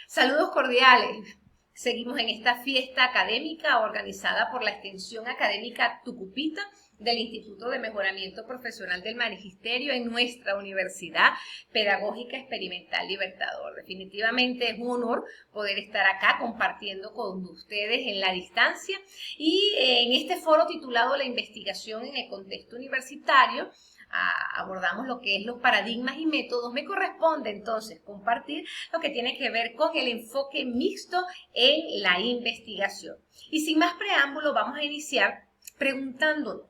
Saludos cordiales. Seguimos en esta fiesta académica organizada por la Extensión Académica Tucupita del Instituto de Mejoramiento Profesional del Magisterio en nuestra Universidad Pedagógica Experimental Libertador. Definitivamente es un honor poder estar acá compartiendo con ustedes en la distancia y en este foro titulado La investigación en el contexto universitario. Abordamos lo que es los paradigmas y métodos. Me corresponde entonces compartir lo que tiene que ver con el enfoque mixto en la investigación. Y sin más preámbulo, vamos a iniciar preguntándonos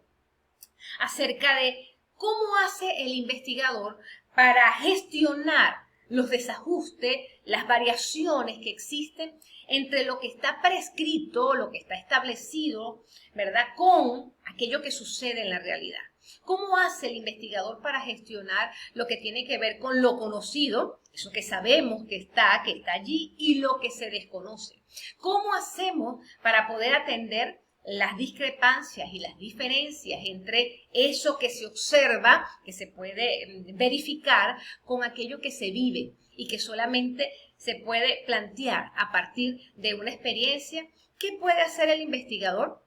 acerca de cómo hace el investigador para gestionar los desajustes, las variaciones que existen entre lo que está prescrito, lo que está establecido, ¿verdad?, con aquello que sucede en la realidad. ¿Cómo hace el investigador para gestionar lo que tiene que ver con lo conocido, eso que sabemos que está allí, y lo que se desconoce? ¿Cómo hacemos para poder atender las discrepancias y las diferencias entre eso que se observa, que se puede verificar, con aquello que se vive y que solamente se puede plantear a partir de una experiencia? ¿Qué puede hacer el investigador?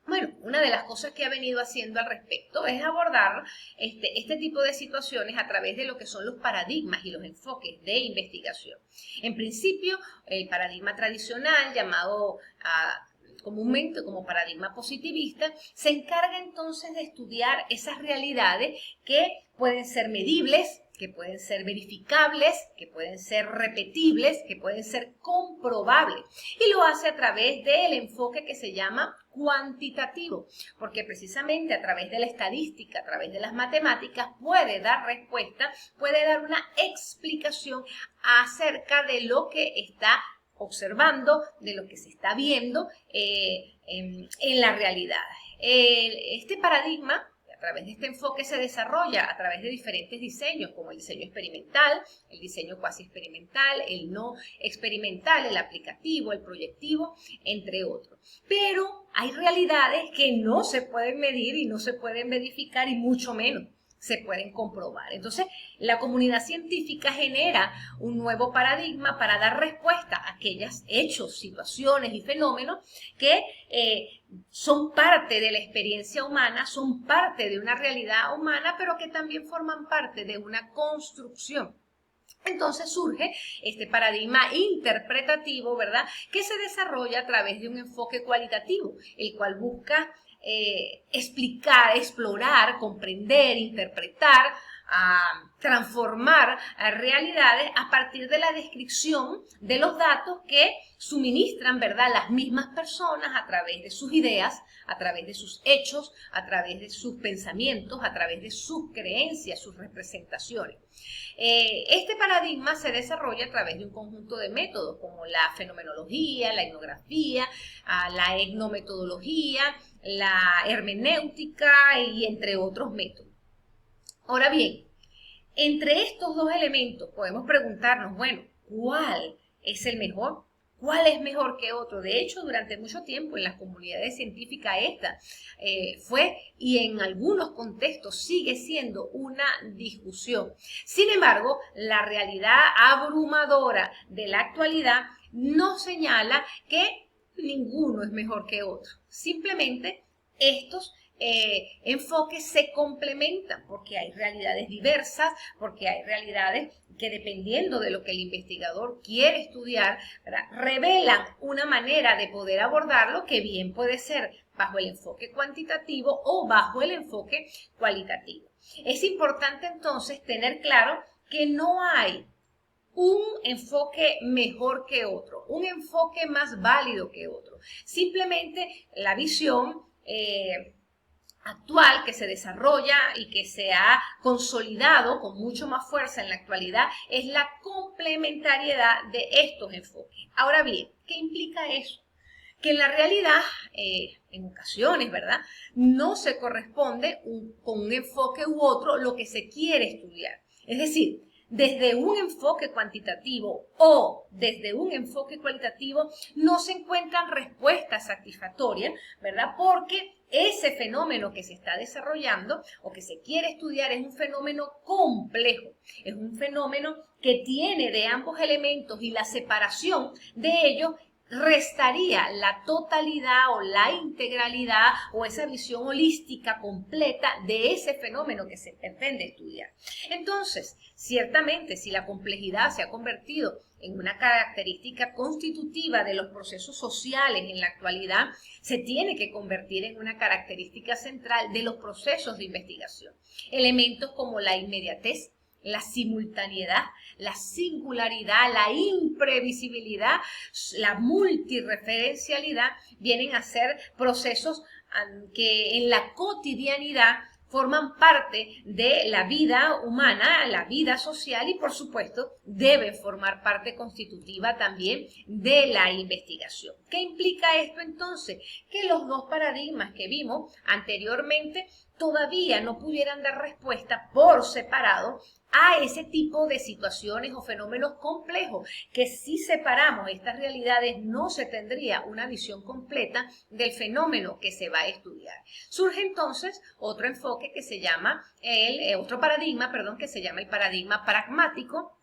Bueno, una de las cosas que ha venido haciendo al respecto es abordar este tipo de situaciones a través de lo que son los paradigmas y los enfoques de investigación. En principio, el paradigma tradicional, llamado comúnmente como paradigma positivista, se encarga entonces de estudiar esas realidades que pueden ser medibles, que pueden ser verificables, que pueden ser repetibles, que pueden ser comprobables. Y lo hace a través del enfoque que se llama cuantitativo, porque precisamente a través de la estadística, a través de las matemáticas, puede dar respuesta, puede dar una explicación acerca de lo que está observando, de lo que se está viendo en la realidad. Este paradigma, a través de este enfoque, se desarrolla a través de diferentes diseños, como el diseño experimental, el diseño cuasi experimental, el no experimental, el aplicativo, el proyectivo, entre otros. Pero hay realidades que no se pueden medir y no se pueden verificar, y mucho menos se pueden comprobar. Entonces, la comunidad científica genera un nuevo paradigma para dar respuesta a aquellos hechos, situaciones y fenómenos que son parte de la experiencia humana, son parte de una realidad humana, pero que también forman parte de una construcción. Entonces surge este paradigma interpretativo, ¿verdad?, que se desarrolla a través de un enfoque cualitativo, el cual busca explicar, explorar, comprender, interpretar, transformar realidades a partir de la descripción de los datos que suministran, ¿verdad?, las mismas personas a través de sus ideas, a través de sus hechos, a través de sus pensamientos, a través de sus creencias, sus representaciones. Este paradigma se desarrolla a través de un conjunto de métodos como la fenomenología, la etnografía, la etnometodología, la hermenéutica y entre otros métodos. Ahora bien, entre estos dos elementos podemos preguntarnos, bueno, ¿cuál es el mejor? ¿Cuál es mejor que otro? De hecho, durante mucho tiempo en las comunidades científicas esta fue, y en algunos contextos sigue siendo, una discusión. Sin embargo, la realidad abrumadora de la actualidad nos señala que ninguno es mejor que otro. Simplemente estos enfoques se complementan porque hay realidades diversas, porque hay realidades que, dependiendo de lo que el investigador quiere estudiar, ¿verdad?, revelan una manera de poder abordarlo que bien puede ser bajo el enfoque cuantitativo o bajo el enfoque cualitativo. Es importante entonces tener claro que no hay un enfoque mejor que otro, un enfoque más válido que otro. Simplemente la visión actual que se desarrolla y que se ha consolidado con mucho más fuerza en la actualidad es la complementariedad de estos enfoques. Ahora bien, ¿qué implica eso? Que en la realidad, en ocasiones, ¿verdad?, no se corresponde con un enfoque u otro lo que se quiere estudiar. Es decir, desde un enfoque cuantitativo o desde un enfoque cualitativo, no se encuentran respuestas satisfactorias, ¿verdad? Porque ese fenómeno que se está desarrollando o que se quiere estudiar es un fenómeno complejo, es un fenómeno que tiene de ambos elementos y la separación de ellos restaría la totalidad o la integralidad o esa visión holística completa de ese fenómeno que se pretende estudiar. Entonces, ciertamente, si la complejidad se ha convertido en una característica constitutiva de los procesos sociales en la actualidad, se tiene que convertir en una característica central de los procesos de investigación. Elementos como la inmediatez, la simultaneidad, la singularidad, la imprevisibilidad, la multireferencialidad vienen a ser procesos que en la cotidianidad forman parte de la vida humana, la vida social y por supuesto deben formar parte constitutiva también de la investigación. ¿Qué implica esto entonces? Que los dos paradigmas que vimos anteriormente todavía no pudieran dar respuesta por separado a ese tipo de situaciones o fenómenos complejos, que si separamos estas realidades no se tendría una visión completa del fenómeno que se va a estudiar. Surge entonces otro enfoque que se llama, otro paradigma, perdón, que se llama el paradigma pragmático,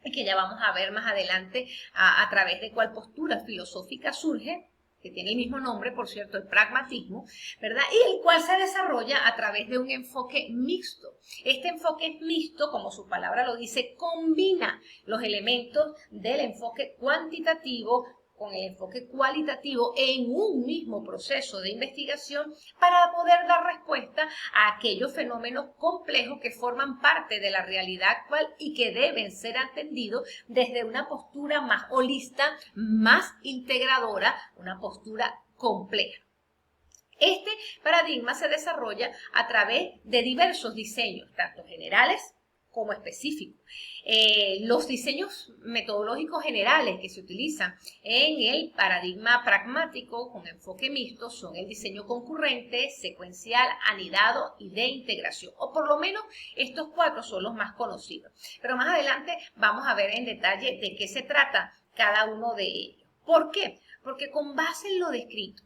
y que ya vamos a ver más adelante a través de cuál postura filosófica surge, que tiene el mismo nombre, por cierto, el pragmatismo, ¿verdad? Y el cual se desarrolla a través de un enfoque mixto. Este enfoque mixto, como su palabra lo dice, combina los elementos del enfoque cuantitativo con el enfoque cualitativo en un mismo proceso de investigación para poder dar respuesta a aquellos fenómenos complejos que forman parte de la realidad actual y que deben ser atendidos desde una postura más holista, más integradora, una postura compleja. Este paradigma se desarrolla a través de diversos diseños, tanto generales como específicos. Los diseños metodológicos generales que se utilizan en el paradigma pragmático con enfoque mixto son el diseño concurrente, secuencial, anidado y de integración, o por lo menos estos cuatro son los más conocidos. Pero más adelante vamos a ver en detalle de qué se trata cada uno de ellos. ¿Por qué? Porque con base en lo descrito,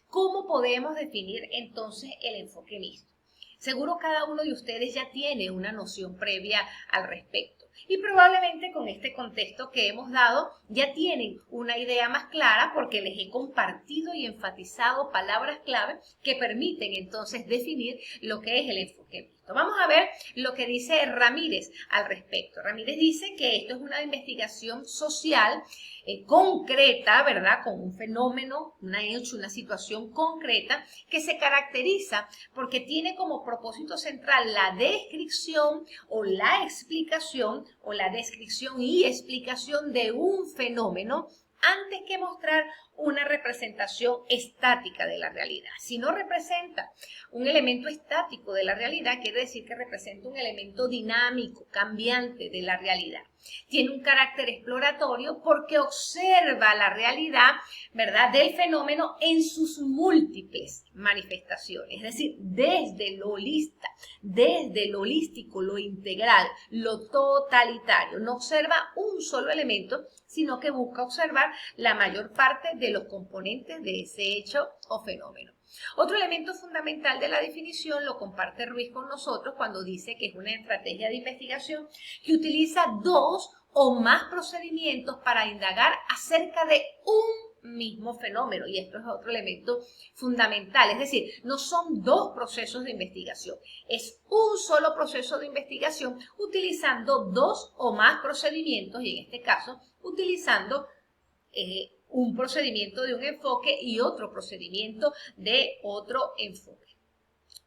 ¿cómo podemos definir entonces el enfoque mixto? Seguro cada uno de ustedes ya tiene una noción previa al respecto y probablemente con este contexto que hemos dado ya tienen una idea más clara porque les he compartido y enfatizado palabras clave que permiten entonces definir lo que es el enfoque mixto. Vamos a ver lo que dice Ramírez al respecto. Ramírez dice que esto es una investigación social concreta, ¿verdad? Con un fenómeno, una situación concreta que se caracteriza porque tiene como propósito central la descripción o la explicación o la descripción y explicación de un fenómeno antes que mostrar una representación estática de la realidad. Si no representa un elemento estático de la realidad, quiere decir que representa un elemento dinámico, cambiante de la realidad. Tiene un carácter exploratorio porque observa la realidad, ¿verdad?, del fenómeno en sus múltiples manifestaciones, es decir, desde lo holista, desde lo holístico, lo integral, lo totalitario. No observa un solo elemento, sino que busca observar la mayor parte de los componentes de ese hecho o fenómeno. Otro elemento fundamental de la definición lo comparte Ruiz con nosotros cuando dice que es una estrategia de investigación que utiliza dos o más procedimientos para indagar acerca de un mismo fenómeno, y esto es otro elemento fundamental, es decir, no son dos procesos de investigación, es un solo proceso de investigación utilizando dos o más procedimientos y en este caso utilizando un procedimiento de un enfoque y otro procedimiento de otro enfoque.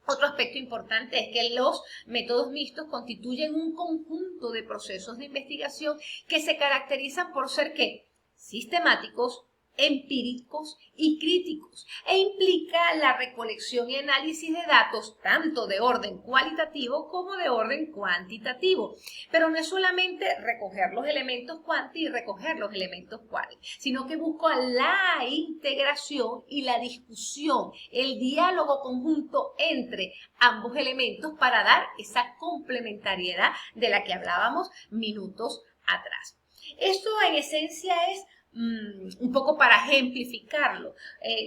Otro aspecto importante es que los métodos mixtos constituyen un conjunto de procesos de investigación que se caracterizan por ser ¿qué? Sistemáticos, empíricos y críticos e implica la recolección y análisis de datos tanto de orden cualitativo como de orden cuantitativo. Pero no es solamente recoger los elementos cuanti y recoger los elementos quali, sino que busca la integración y la discusión, el diálogo conjunto entre ambos elementos para dar esa complementariedad de la que hablábamos minutos atrás. Esto en esencia es un poco para ejemplificarlo.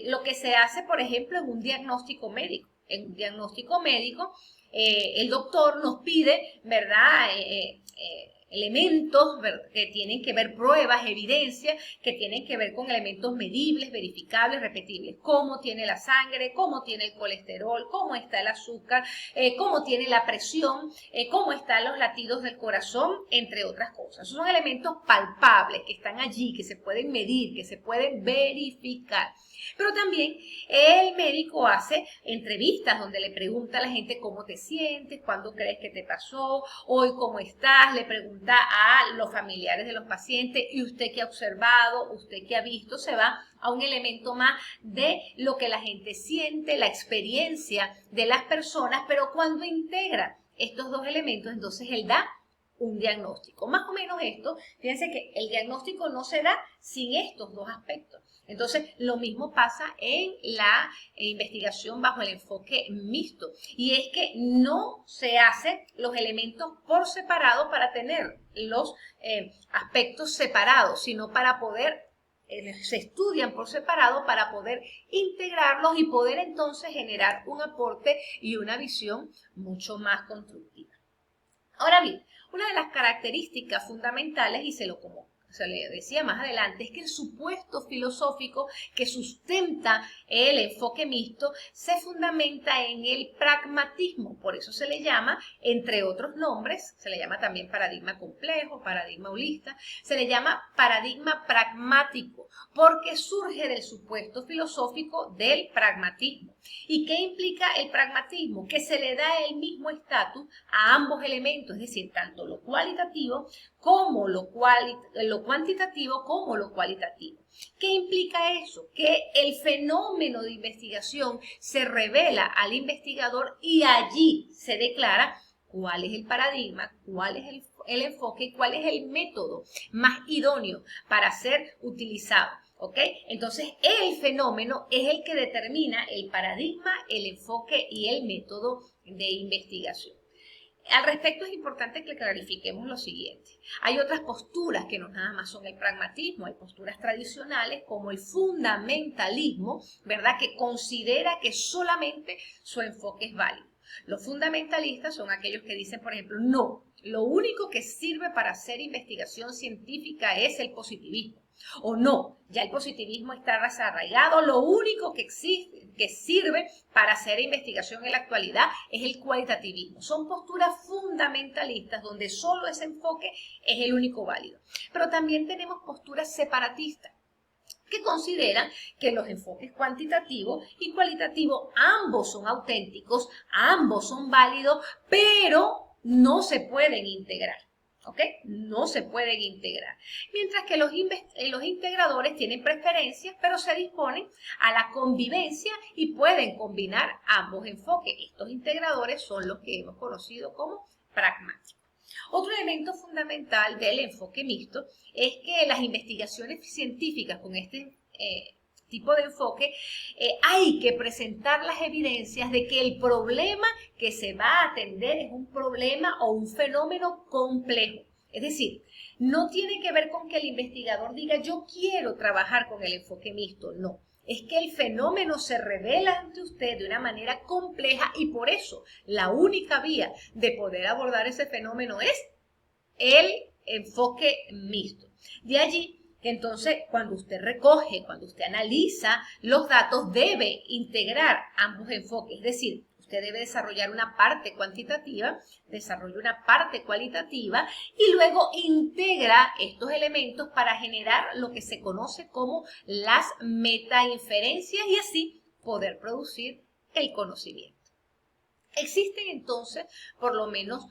Lo que se hace, por ejemplo, en un diagnóstico médico. En un diagnóstico médico, el doctor nos pide, ¿verdad?, elementos que tienen que ver, pruebas, evidencias, que tienen que ver con elementos medibles, verificables, repetibles. Cómo tiene la sangre, cómo tiene el colesterol, cómo está el azúcar, cómo tiene la presión, cómo están los latidos del corazón, entre otras cosas. Esos son elementos palpables que están allí, que se pueden medir, que se pueden verificar. Pero también el médico hace entrevistas donde le pregunta a la gente cómo te sientes, cuándo crees que te pasó, hoy cómo estás, le pregunta a los familiares de los pacientes y usted qué ha observado, usted qué ha visto, se va a un elemento más de lo que la gente siente, la experiencia de las personas, pero cuando integra estos dos elementos, entonces él da un diagnóstico. Más o menos esto, fíjense que el diagnóstico no se da sin estos dos aspectos. Entonces, lo mismo pasa en la investigación bajo el enfoque mixto. Y es que no se hacen los elementos por separado para tener los aspectos separados, sino para poder, se estudian por separado para poder integrarlos y poder entonces generar un aporte y una visión mucho más constructiva. Ahora bien, una de las características fundamentales, y se le decía más adelante, es que el supuesto filosófico que sustenta el enfoque mixto se fundamenta en el pragmatismo. Por eso se le llama, entre otros nombres, se le llama también paradigma complejo, paradigma holista, se le llama paradigma pragmático, porque surge del supuesto filosófico del pragmatismo. ¿Y qué implica el pragmatismo? Que se le da el mismo estatus a ambos elementos, es decir, tanto lo cualitativo como lo cuantitativo como lo cualitativo. ¿Qué implica eso? Que el fenómeno de investigación se revela al investigador y allí se declara cuál es el paradigma, cuál es el enfoque y cuál es el método más idóneo para ser utilizado. ¿Ok? Entonces, el fenómeno es el que determina el paradigma, el enfoque y el método de investigación. Al respecto es importante que clarifiquemos lo siguiente. Hay otras posturas que no nada más son el pragmatismo, hay posturas tradicionales como el fundamentalismo, ¿verdad?, que considera que solamente su enfoque es válido. Los fundamentalistas son aquellos que dicen, por ejemplo, no, lo único que sirve para hacer investigación científica es el positivismo. O no, ya el positivismo está desarraigado, lo único que existe, que sirve para hacer investigación en la actualidad es el cualitativismo. Son posturas fundamentalistas donde solo ese enfoque es el único válido. Pero también tenemos posturas separatistas que consideran que los enfoques cuantitativos y cualitativos ambos son auténticos, ambos son válidos, pero no se pueden integrar. ¿Ok? No se pueden integrar. Mientras que los integradores tienen preferencias, pero se disponen a la convivencia y pueden combinar ambos enfoques. Estos integradores son los que hemos conocido como pragmáticos. Otro elemento fundamental del enfoque mixto es que las investigaciones científicas con este tipo de enfoque, hay que presentar las evidencias de que el problema que se va a atender es un problema o un fenómeno complejo. Es decir, no tiene que ver con que el investigador diga yo quiero trabajar con el enfoque mixto, no. Es que el fenómeno se revela ante usted de una manera compleja y por eso la única vía de poder abordar ese fenómeno es el enfoque mixto. De allí que entonces cuando usted recoge, cuando usted analiza los datos, debe integrar ambos enfoques. Es decir, usted debe desarrollar una parte cuantitativa, desarrolla una parte cualitativa y luego integra estos elementos para generar lo que se conoce como las metainferencias y así poder producir el conocimiento. Existen entonces por lo menos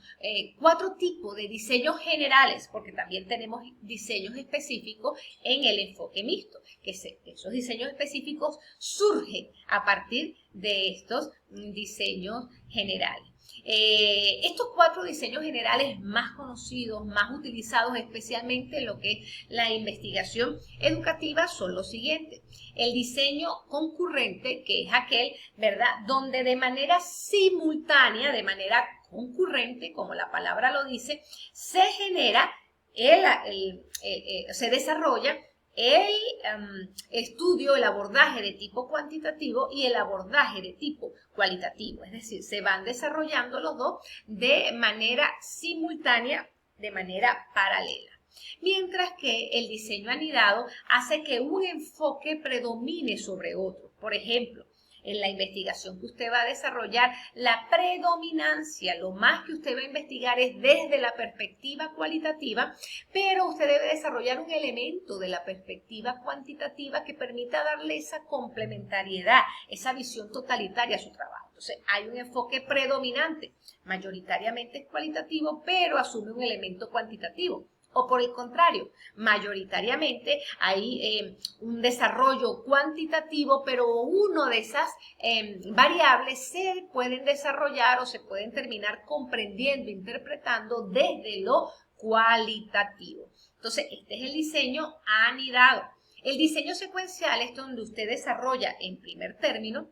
4 tipos de diseños generales, porque también tenemos diseños específicos en el enfoque mixto, que esos diseños específicos surgen a partir de estos diseños generales. Estos 4 diseños generales más conocidos, más utilizados especialmente en lo que es la investigación educativa son los siguientes. El diseño concurrente, que es aquel, ¿verdad?, donde de manera simultánea, de manera concurrente, como la palabra lo dice, se genera, se desarrolla el estudio, el abordaje de tipo cuantitativo y el abordaje de tipo cualitativo. Es decir, se van desarrollando los dos de manera simultánea, de manera paralela. Mientras que el diseño anidado hace que un enfoque predomine sobre otro. Por ejemplo, en la investigación que usted va a desarrollar, la predominancia, lo más que usted va a investigar es desde la perspectiva cualitativa, pero usted debe desarrollar un elemento de la perspectiva cuantitativa que permita darle esa complementariedad, esa visión totalitaria a su trabajo. Entonces, hay un enfoque predominante, mayoritariamente es cualitativo, pero asume un elemento cuantitativo. O por el contrario, mayoritariamente hay un desarrollo cuantitativo, pero uno de esas variables se pueden desarrollar o se pueden terminar comprendiendo, interpretando desde lo cualitativo. Entonces, este es el diseño anidado. El diseño secuencial es donde usted desarrolla en primer término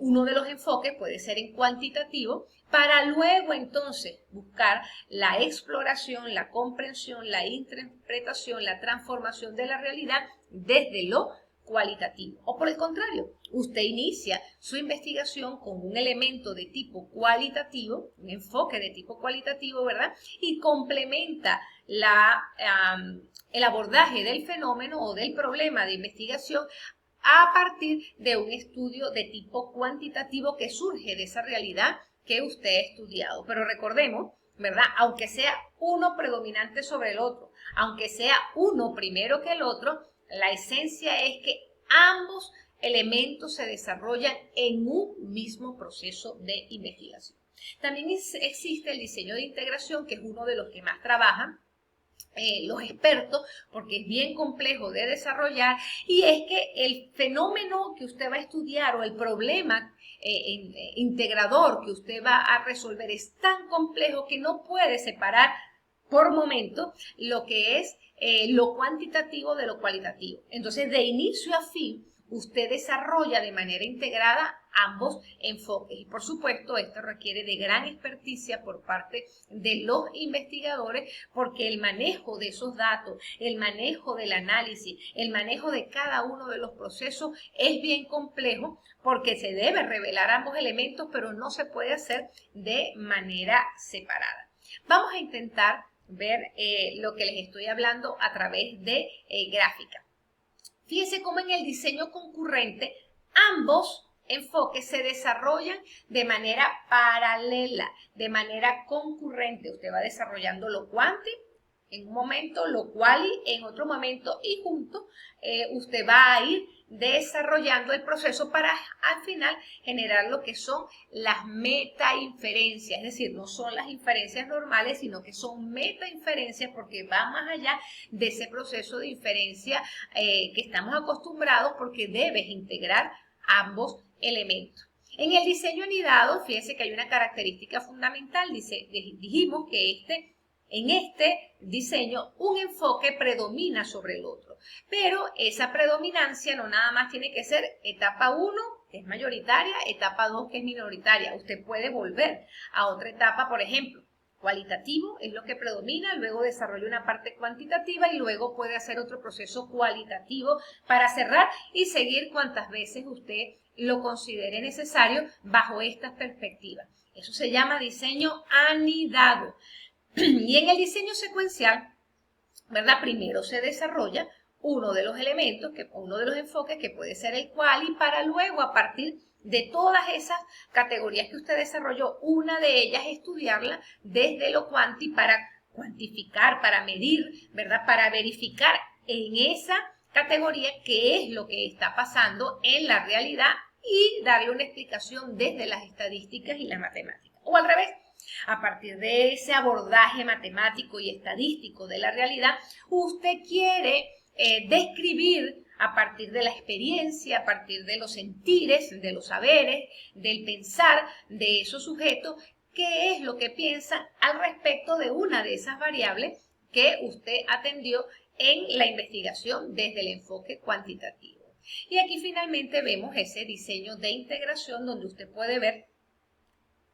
uno de los enfoques, puede ser en cuantitativo, para luego entonces buscar la exploración, la comprensión, la interpretación, la transformación de la realidad desde lo cualitativo. O por el contrario, usted inicia su investigación con un elemento de tipo cualitativo, un enfoque de tipo cualitativo, ¿verdad? Y complementa el abordaje del fenómeno o del problema de investigación a partir de un estudio de tipo cuantitativo que surge de esa realidad que usted ha estudiado. Pero recordemos, ¿verdad? Aunque sea uno predominante sobre el otro, aunque sea uno primero que el otro, la esencia es que ambos elementos se desarrollan en un mismo proceso de investigación. También existe el diseño de integración, que es uno de los que más trabajan los expertos, porque es bien complejo de desarrollar, y es que el fenómeno que usted va a estudiar o el problema integrador que usted va a resolver es tan complejo que no puede separar por momento lo que es lo cuantitativo de lo cualitativo. Entonces, de inicio a fin, usted desarrolla de manera integrada ambos enfoques. Y por supuesto, esto requiere de gran experticia por parte de los investigadores, porque el manejo de esos datos, el manejo del análisis, el manejo de cada uno de los procesos es bien complejo, porque se debe revelar ambos elementos, pero no se puede hacer de manera separada. Vamos a intentar ver lo que les estoy hablando a través de gráfica. Fíjense cómo en el diseño concurrente ambos enfoques se desarrollan de manera paralela, de manera concurrente. Usted va desarrollando lo cuanti en un momento, lo quali en otro momento, y juntos usted va a ir desarrollando el proceso para al final generar lo que son las metainferencias, es decir, no son las inferencias normales, sino que son metainferencias, porque va más allá de ese proceso de inferencia que estamos acostumbrados, porque debes integrar ambos elementos. En el diseño anidado, fíjense que hay una característica fundamental. Dijimos que en este diseño un enfoque predomina sobre el otro, pero esa predominancia no nada más tiene que ser etapa 1, que es mayoritaria, etapa 2, que es minoritaria. Usted puede volver a otra etapa, por ejemplo, cualitativo es lo que predomina, luego desarrolla una parte cuantitativa y luego puede hacer otro proceso cualitativo para cerrar y seguir cuantas veces usted lo considere necesario bajo estas perspectivas. Eso se llama diseño anidado. Y en el diseño secuencial, ¿verdad? Primero se desarrolla uno de los elementos, uno de los enfoques, que puede ser el quali, para luego, a partir de todas esas categorías que usted desarrolló, una de ellas estudiarla desde lo cuanti para cuantificar, para medir, ¿verdad? Para verificar en esa categoría qué es lo que está pasando en la realidad y darle una explicación desde las estadísticas y las matemáticas. O al revés, a partir de ese abordaje matemático y estadístico de la realidad, usted quiere describir a partir de la experiencia, a partir de los sentires, de los saberes, del pensar de esos sujetos, qué es lo que piensan al respecto de una de esas variables que usted atendió en la investigación desde el enfoque cuantitativo. Y aquí finalmente vemos ese diseño de integración donde usted puede ver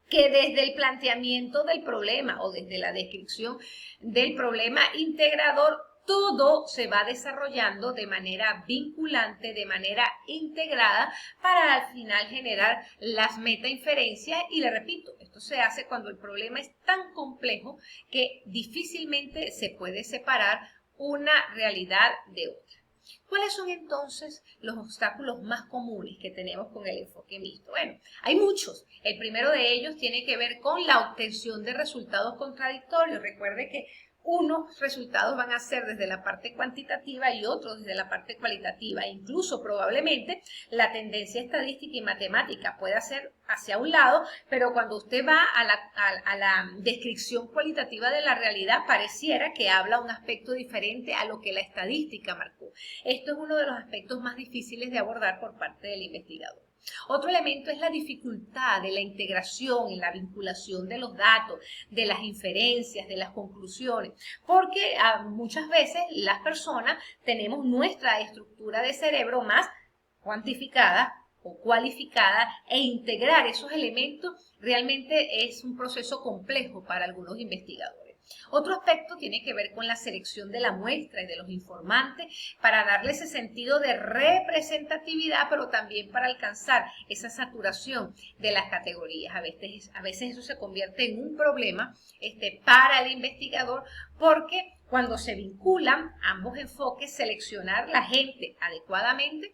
que desde el planteamiento del problema o desde la descripción del problema integrador, todo se va desarrollando de manera vinculante, de manera integrada, para al final generar las metainferencias. Y le repito, esto se hace cuando el problema es tan complejo que difícilmente se puede separar una realidad de otra. ¿Cuáles son entonces los obstáculos más comunes que tenemos con el enfoque mixto? Bueno, hay muchos. El primero de ellos tiene que ver con la obtención de resultados contradictorios. Recuerde que unos resultados van a ser desde la parte cuantitativa y otros desde la parte cualitativa. Incluso probablemente la tendencia estadística y matemática pueda ser hacia un lado, pero cuando usted va a la descripción cualitativa de la realidad, pareciera que habla un aspecto diferente a lo que la estadística marcó. Esto es uno de los aspectos más difíciles de abordar por parte del investigador. Otro elemento es la dificultad de la integración en la vinculación de los datos, de las inferencias, de las conclusiones, porque muchas veces las personas tenemos nuestra estructura de cerebro más cuantificada o cualificada, e integrar esos elementos realmente es un proceso complejo para algunos investigadores. Otro aspecto tiene que ver con la selección de la muestra y de los informantes para darle ese sentido de representatividad, pero también para alcanzar esa saturación de las categorías. A veces eso se convierte en un problema para el investigador, porque cuando se vinculan ambos enfoques, seleccionar la gente adecuadamente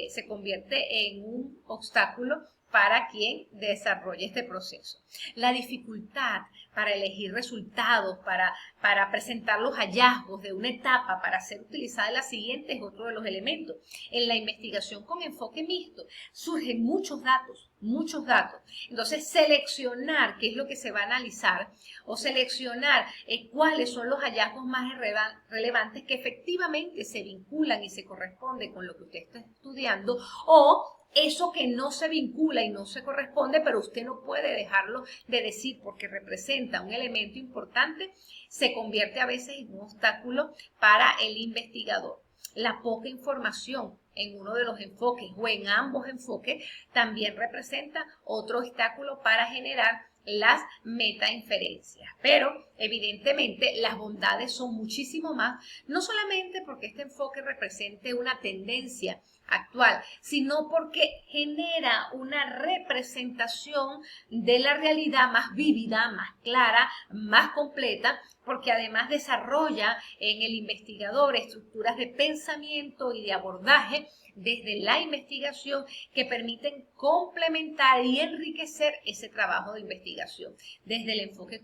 se convierte en un obstáculo para quien desarrolle este proceso. La dificultad para elegir resultados, para presentar los hallazgos de una etapa para ser utilizada en la siguiente es otro de los elementos. En la investigación con enfoque mixto surgen muchos datos. Entonces, seleccionar qué es lo que se va a analizar o seleccionar cuáles son los hallazgos más relevantes que efectivamente se vinculan y se corresponden con lo que usted está estudiando, o eso que no se vincula y no se corresponde, pero usted no puede dejarlo de decir porque representa un elemento importante, se convierte a veces en un obstáculo para el investigador. La poca información en uno de los enfoques o en ambos enfoques también representa otro obstáculo para generar las metainferencias. Pero evidentemente las bondades son muchísimo más, no solamente porque este enfoque represente una tendencia actual, sino porque genera una representación de la realidad más vívida, más clara, más completa, porque además desarrolla en el investigador estructuras de pensamiento y de abordaje desde la investigación que permiten complementar y enriquecer ese trabajo de investigación. Desde el enfoque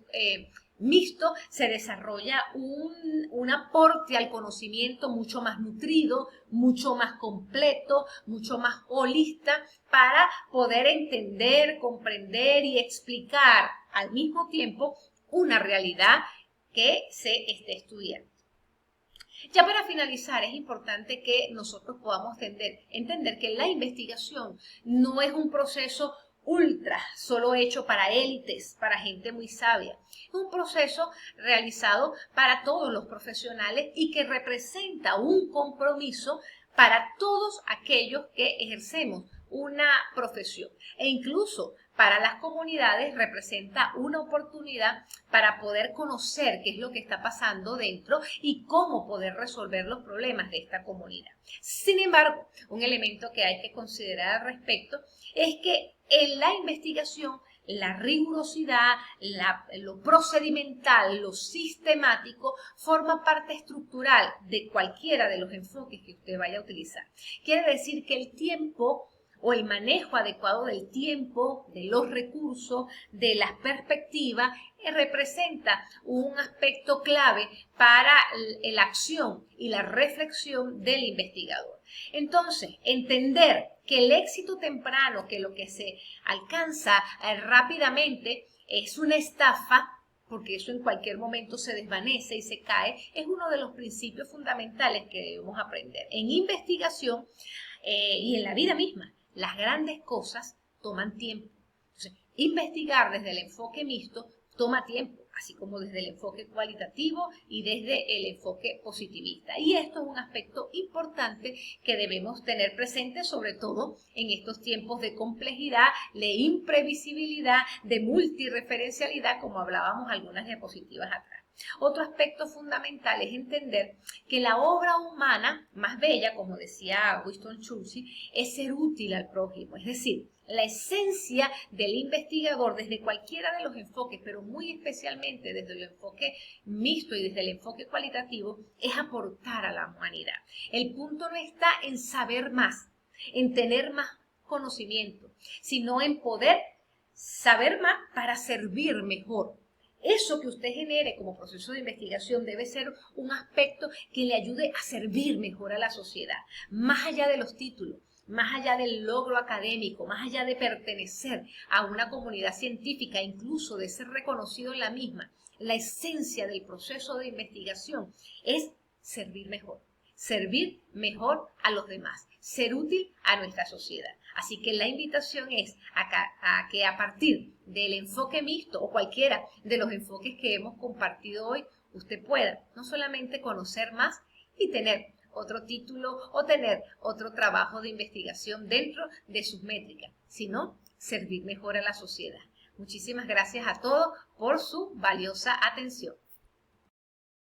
mixto se desarrolla un aporte al conocimiento mucho más nutrido, mucho más completo, mucho más holista, para poder entender, comprender y explicar al mismo tiempo una realidad que se esté estudiando. Ya para finalizar, es importante que nosotros podamos entender que la investigación no es un proceso ultra, solo hecho para élites, para gente muy sabia. Es un proceso realizado para todos los profesionales y que representa un compromiso para todos aquellos que ejercemos una profesión, e incluso para las comunidades representa una oportunidad para poder conocer qué es lo que está pasando dentro y cómo poder resolver los problemas de esta comunidad. Sin embargo, un elemento que hay que considerar al respecto es que en la investigación la rigurosidad, lo procedimental, lo sistemático forma parte estructural de cualquiera de los enfoques que usted vaya a utilizar. Quiere decir que el tiempo o el manejo adecuado del tiempo, de los recursos, de las perspectivas, representa un aspecto clave para la acción y la reflexión del investigador. Entonces, entender que el éxito temprano, que lo que se alcanza rápidamente es una estafa, porque eso en cualquier momento se desvanece y se cae, es uno de los principios fundamentales que debemos aprender. En investigación y en la vida misma, las grandes cosas toman tiempo. Entonces, investigar desde el enfoque mixto toma tiempo, así como desde el enfoque cualitativo y desde el enfoque positivista. Y esto es un aspecto importante que debemos tener presente, sobre todo en estos tiempos de complejidad, de imprevisibilidad, de multireferencialidad, como hablábamos algunas diapositivas atrás. Otro aspecto fundamental es entender que la obra humana más bella, como decía Winston Churchill, es ser útil al prójimo, es decir, la esencia del investigador desde cualquiera de los enfoques, pero muy especialmente desde el enfoque mixto y desde el enfoque cualitativo, es aportar a la humanidad. El punto no está en saber más, en tener más conocimiento, sino en poder saber más para servir mejor. Eso que usted genere como proceso de investigación debe ser un aspecto que le ayude a servir mejor a la sociedad, más allá de los títulos, más allá del logro académico, más allá de pertenecer a una comunidad científica, incluso de ser reconocido en la misma. La esencia del proceso de investigación es servir mejor a los demás, ser útil a nuestra sociedad. Así que la invitación es a que a partir del enfoque mixto o cualquiera de los enfoques que hemos compartido hoy, usted pueda no solamente conocer más y tener otro título o tener otro trabajo de investigación dentro de sus métricas, sino servir mejor a la sociedad. Muchísimas gracias a todos por su valiosa atención.